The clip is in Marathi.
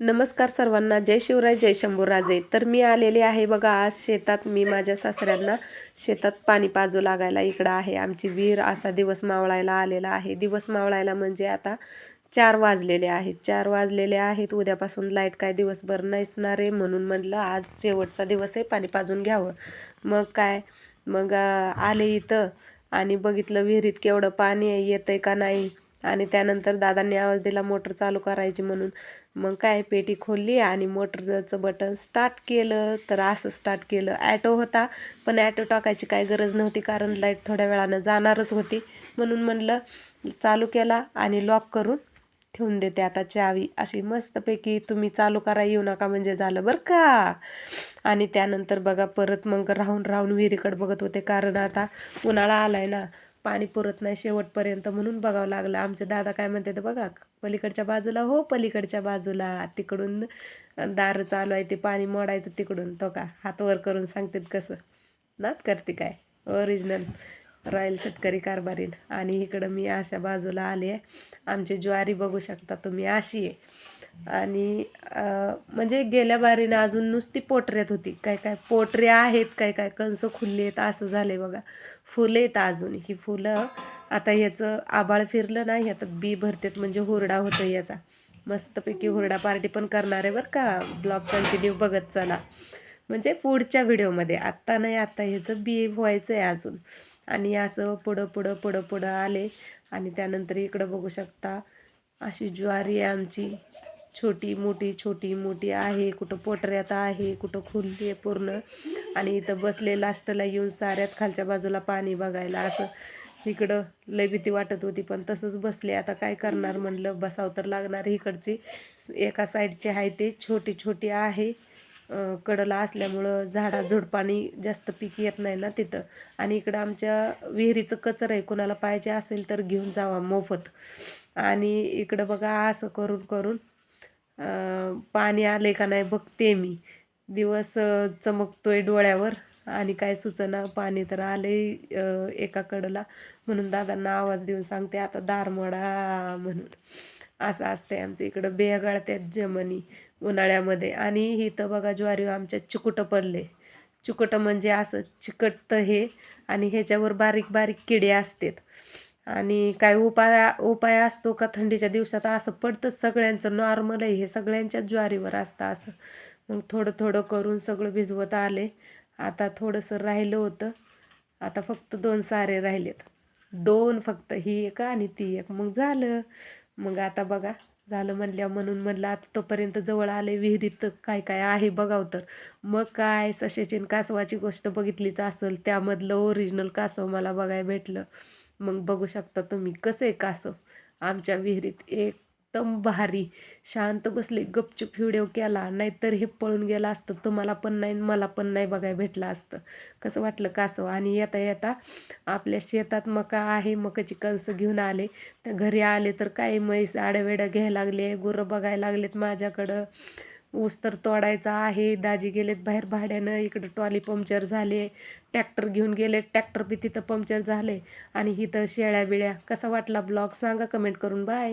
नमस्कार सर्वांना. जय शिवराय, जय शंभूराजे. तर मी आलेले आहे बघा आज शेतात. मी माझ्या सासऱ्यांना शेतात पाणी पाजू लागायला. इकडं आहे आमची विहीर. असा दिवस मावळायला आलेला आहे. दिवस मावळायला म्हणजे आता 4 वाजलेले आहेत. 4 वाजलेले आहेत. उद्यापासून लाईट काय दिवसभर नसणार आहे, म्हणून म्हटलं आज शेवटचा दिवस आहे, पाणी पाजून घ्यावं. मग काय, मग आले इथं आणि बघितलं विहिरीत केवढं पाणी आहे, येतंय का नाही. आणि त्यानंतर दादांनी आवाज दिला मोटर चालू करायची म्हणून. मग काय, पेटी खोलली आणि मोटरचं बटन स्टार्ट केलं. तर असं स्टार्ट केलं. ॲटो होता, पण ॲटो टाकायची काही गरज नव्हती, कारण लाईट थोड्या वेळानं जाणारच होती. म्हणून म्हणलं चालू केला आणि लॉक करून ठेवून देते आता चावी. अशी मस्तपैकी तुम्ही चालू करा येऊ नका म्हणजे झालं बरं का. आणि त्यानंतर बघा परत मग राहून राहून विहिरीकडे बघत होते, कारण आता उन्हाळा आलाय ना, पाणी पुरत नाही शेवटपर्यंत, म्हणून बघावं लागलं. आमचे दादा काय म्हणते तर बघा, पलीकडच्या बाजूला हो, पलीकडच्या बाजूला तिकडून दार चालू आहे, ते पाणी मोडायचं तिकडून. तो का हात वर करून सांगतात कसं नात करते काय, ओरिजिनल रॉयल शेतकरी कारभारीन. आणि इकडं मी अशा बाजूला आले आहे. आमची ज्वारी बघू शकता तुम्ही अशी आहे. आणि म्हणजे गेल्या बारीनं अजून नुसती पोटऱ्यात होती, काय काय पोटऱ्या आहेत, काय काय कंस खुलले आहेत, असं झाले बघा. फुलं आहेत अजून. ही फुलं आता याचं आबाळ फिरलं नाही, आता बी भरतेत म्हणजे हुरडा होतं याचा. मस्तपैकी हुरडा पार्टी पण करणार आहे बरं का. ब्लॉग कंटिन्यू बघत चला, म्हणजे पुढच्या व्हिडिओमध्ये. आत्ता नाही, आत्ता ह्याचं बी व्हायचं आहे अजून. आणि असं पुढं पुढं पुढं पुढं आले. आणि त्यानंतर इकडं बघू शकता अशी ज्वारी आहे आमची. छोटी मोठी छोटी मोठी आहे, कुठं पोटऱ्यात आहे, कुठं खुलली आहे पूर्ण. आणि इथं बसले लास्टला येऊन साऱ्यात खालच्या बाजूला पाणी बघायला. असं इकडं लय भीती वाटत होती, पण तसंच बसले. आता काय करणार म्हणलं, बसावं तर लागणार. इकडची एका साईडची आहे ते छोटी छोटी आहे, कडला असल्यामुळं झाडाझुडपाणी जास्त पीक येत नाही ना तिथं. आणि इकडं आमच्या विहिरीचं कचरं आहे, कुणाला पाहिजे असेल तर घेऊन जावा मोफत. आणि इकडं बघा असं करून करून पाणी आले का नाही बघते मी. दिवस चमकतोय डोळ्यावर आणि काय सुचना, पाणी तर आले एका कडला. म्हणून दादांना आवाज देऊन सांगते आता दार मोडा म्हणून. असं असतंय आमचं इकडं. बिया गळत्यात जमनी उन्हाळ्यामध्ये. आणि इथं बघा ज्वारी आमच्या चिकुटं पडले. चिकुटं म्हणजे असं चिकटतं हे, आणि ह्याच्यावर बारीक बारीक किडे असतात. आणि काय उपाय असतो का थंडीच्या दिवसात असं पडतं. सगळ्यांचं नॉर्मल आहे हे, सगळ्यांच्याच ज्वारीवर असतं असं. मग थोडं थोडं करून सगळं भिजवत आले. आता थोडंसं राहिलं होतं, आता फक्त 2 सारे राहिलेत. 2 फक्त, ही एक आणि ती एक, मग झालं. मग आता बघा झालं म्हणल्या, म्हणून म्हणलं आता तोपर्यंत जवळ आले विहिरीत काय काय आहे बघावं. तर मग काय, सशाची आणि कासवाची गोष्ट बघितलीच असेल, त्यामधलं ओरिजिनल कासव मला बघायला भेटलं. मग बघू शकता तुम्ही कसं आहे कासव आमच्या विहिरीत. एकदम भारी शांत बसले, गपचूप व्हिडिओ केला, नाहीतर हे पळून गेला असतं. तुम्हाला पण नाही मला पण नाही बघायला भेटलं असतं. कसं वाटलं कासव. आणि येता येता आपल्या शेतात मका आहे, मकाची कणसं घेऊन आले. तर घरी आले तर काय म्हैस आड्यावेड्या घ्यायला लागले, गुरं बघायला लागलेत माझ्याकडं. ऊस तर तोडायचा आहे. दाजी गेलेत बाहेर भाड्यानं. इकडं ट्रॉली पंक्चर झाले, ट्रॅक्टर घेऊन गेले, ट्रॅक्टर बी तिथं पंक्चर झाले. आणि इथं शेळ्या बिळ्या. कसा वाटला ब्लॉग सांगा कमेंट करून. बाय.